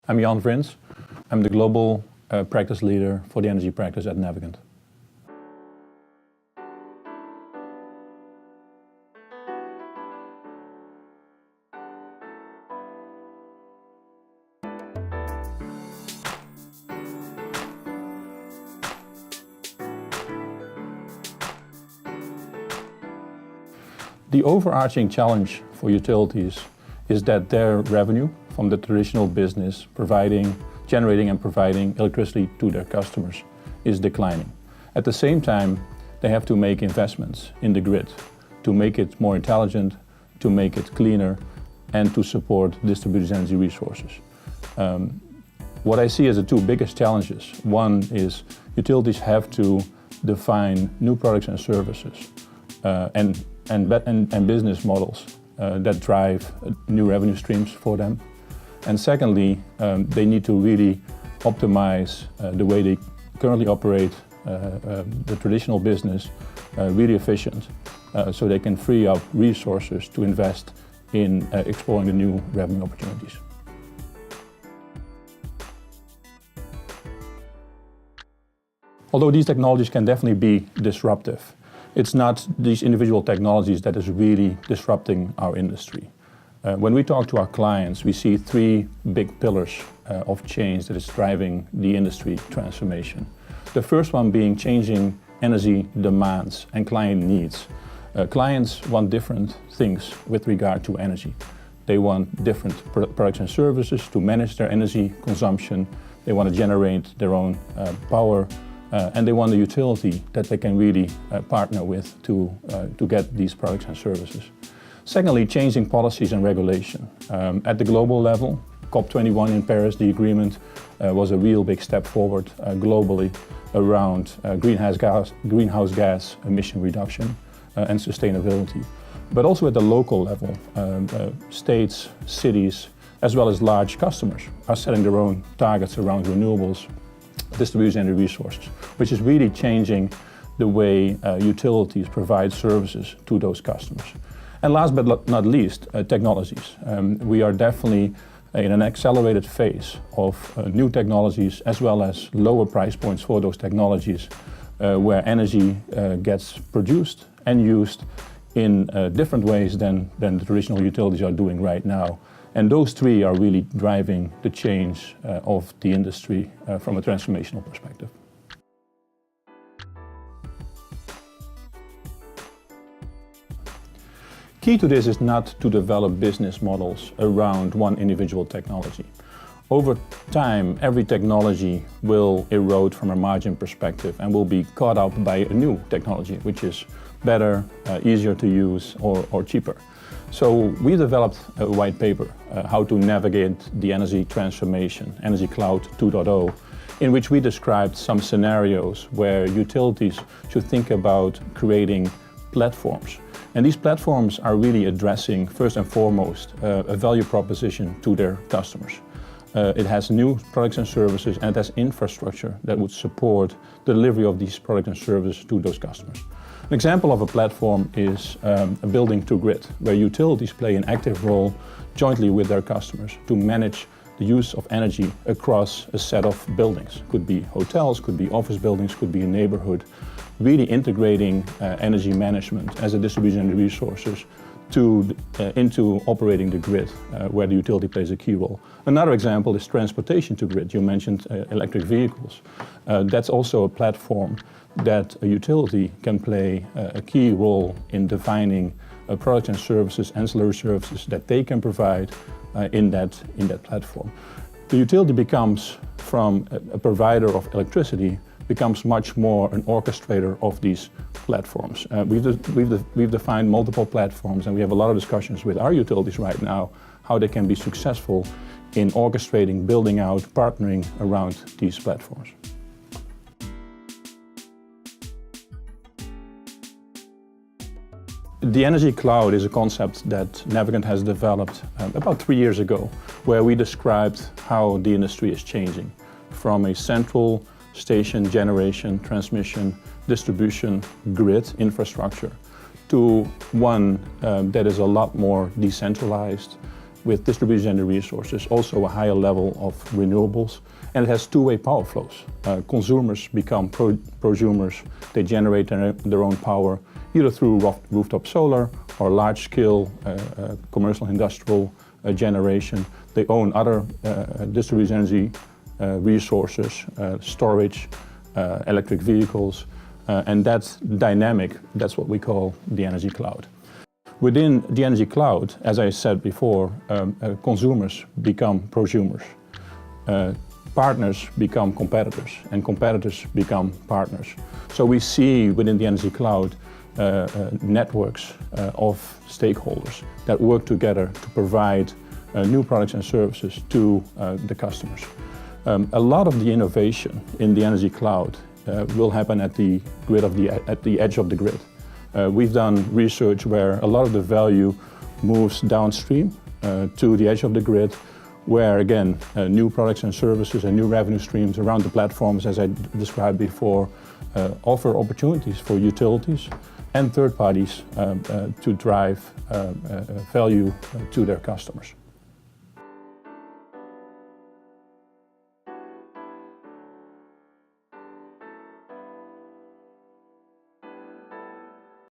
I'm Vrins. I'm the global practice leader for the energy practice at Navigant. The overarching challenge for utilities is that their revenue from the traditional business generating and providing electricity to their customers is declining. At the same time, they have to make investments in the grid to make it more intelligent, to make it cleaner, and to support distributed energy resources. What I see as the two biggest challenges, one is utilities have to define new products and services and business models that drive new revenue streams for them. And secondly, they need to really optimize the way they currently operate the traditional business really efficient so they can free up resources to invest in exploring the new revenue opportunities. Although these technologies can definitely be disruptive, it's not these individual technologies that is really disrupting our industry. When we talk to our clients, we see three big pillars of change that is driving the industry transformation. The first one being changing energy demands and client needs. Clients want different things with regard to energy. They want different products and services to manage their energy consumption. They want to generate their own power. And they want a utility that they can really partner with to get these products and services. Secondly, changing policies and regulation. At the global level, COP21 in Paris, the agreement was a real big step forward globally around greenhouse gas emission reduction and sustainability. But also at the local level, states, cities, as well as large customers are setting their own targets around renewables, distributed energy resources, which is really changing the way utilities provide services to those customers. And last but not least, technologies. We are definitely in an accelerated phase of new technologies as well as lower price points for those technologies where energy gets produced and used in different ways than the traditional utilities are doing right now. And those three are really driving the change of the industry from a transformational perspective. Key to this is not to develop business models around one individual technology. Over time, every technology will erode from a margin perspective and will be caught up by a new technology, which is better, easier to use, or cheaper. So we developed a white paper, how to navigate the energy transformation, Energy Cloud 2.0, in which we described some scenarios where utilities should think about creating platforms. And these platforms are really addressing, first and foremost, a value proposition to their customers. It has new products and services, and it has infrastructure that would support the delivery of these products and services to those customers. An example of a platform is a building to grid, where utilities play an active role jointly with their customers to manage the use of energy across a set of buildings. Could be hotels, could be office buildings, could be a neighborhood. Really integrating energy management as a distribution of resources into operating the grid, where the utility plays a key role. Another example is transportation to grid. You mentioned electric vehicles. That's also a platform that a utility can play a key role in defining products and services, ancillary services that they can provide in that platform. The utility becomes, from a provider of electricity, becomes much more an orchestrator of these platforms. We've defined multiple platforms, and we have a lot of discussions with our utilities right now how they can be successful in orchestrating, building out, partnering around these platforms. The Energy Cloud is a concept that Navigant has developed about 3 years ago, where we described how the industry is changing from a central station generation, transmission, distribution, grid infrastructure to one that is a lot more decentralized, with distributed energy resources, also a higher level of renewables, and it has two-way power flows. Consumers become prosumers. They generate their own power either through rooftop solar or large-scale commercial industrial generation. They own other distributed energy resources, storage, electric vehicles, and that dynamic, that's what we call the energy cloud. Within the energy cloud, as I said before, consumers become prosumers. Partners become competitors, and competitors become partners. So we see within the energy cloud networks of stakeholders that work together to provide new products and services to the customers. A lot of the innovation in the energy cloud will happen at the edge of the grid. We've done research where a lot of the value moves downstream to the edge of the grid, where again, new products and services and new revenue streams around the platforms, as I described before, offer opportunities for utilities and third parties to drive value to their customers.